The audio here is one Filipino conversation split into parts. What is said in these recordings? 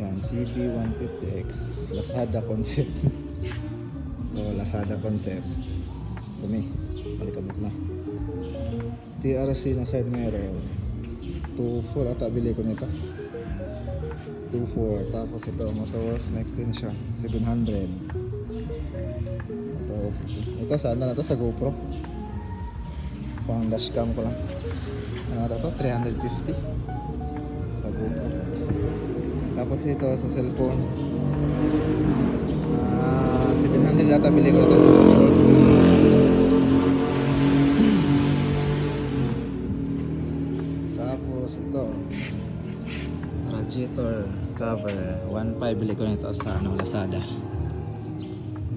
Yan, CB150X. Lazada concept. Lazada concept. Dumi. Balikabot na. TRC na side mirror. 2.4 ata bili ko nito. 2.4. Tapos ito, Motorworks next din siya. 700. Ito sana na to sa GoPro. Pang dashcam ko lang. Ano na to? 350 sa GoPro. Tapos ito sa cellphone. 700 ata bili ko ito sa GoPro. Tapos ito radiator cover 1.5 bili ko nito sa Lazada.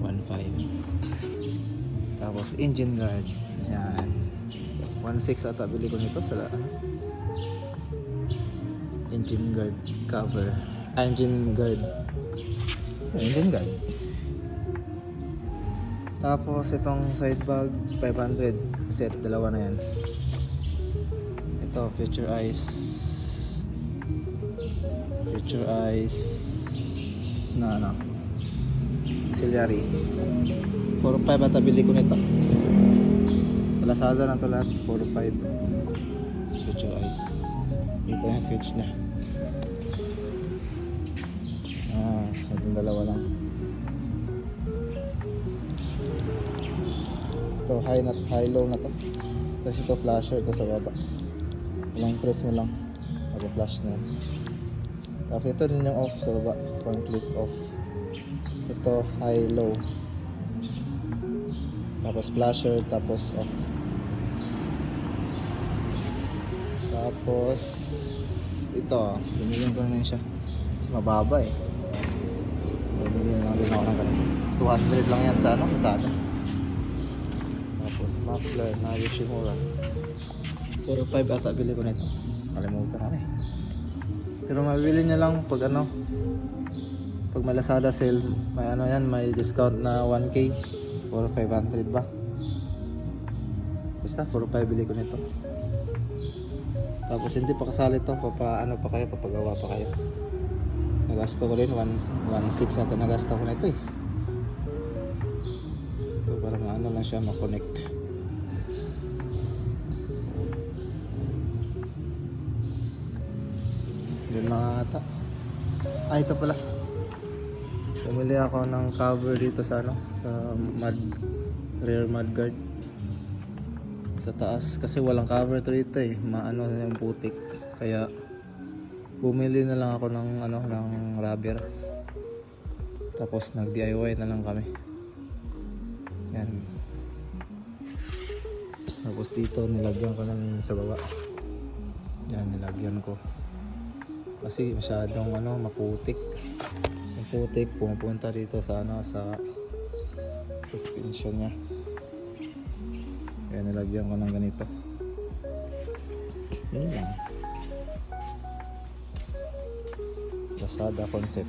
1.5. Tapos engine guard. Yan. 1.6 ata bili ko nito sa engine guard cover. Engine guard. Tapos itong side bag 500 set, dalawa na yan. Ito future eyes na auxiliary 4.5 ata bili ko nito sa Lazada na to lahat. 4.5 future eyes. Dito yung switch na. Itong dalawa lang. Ito high low na to. Tapos ito flasher to sa baba. Walang press mo lang, mag-flash na yan. Tapos ito din yung off sa baba, one click off. Ito high low, tapos flasher, tapos off. Tapos ito, bumili ko na siya kasi mababa eh. Bumili na lang din ako ng ganun. 200 lang yan sa Lazada. Tapos muffler na Yoshimura 4.5 ata bili ko nito. Kalimutan ko eh. Pero mabili nyo lang pag pag may Lazada sale, may yan, may discount na 1K or 500 ba. Basta 4.5 bili ko nito. Tapos hindi pa kasali to, papagawa pa kayo. Nagasto ko rin 1.6 ata nagasto ko nito eh. Ito para lang siya ma-connect. Yun mga ata. Ito pala. Bumili ako ng cover dito sa sa rear mudguard. Sa taas kasi walang cover to dito eh. Yung putik. Kaya bumili na lang ako ng ng rubber. Tapos nag-DIY na lang kami. Yan. Tapos dito nilagyan ko lang sa baba. Yan, nilagyan ko. Kasi masyadong maputik. Yung putik pumupunta dito sa sa suspension niya. Kaya nilagyan ko ng ganito. Yan lang. Lazada concept.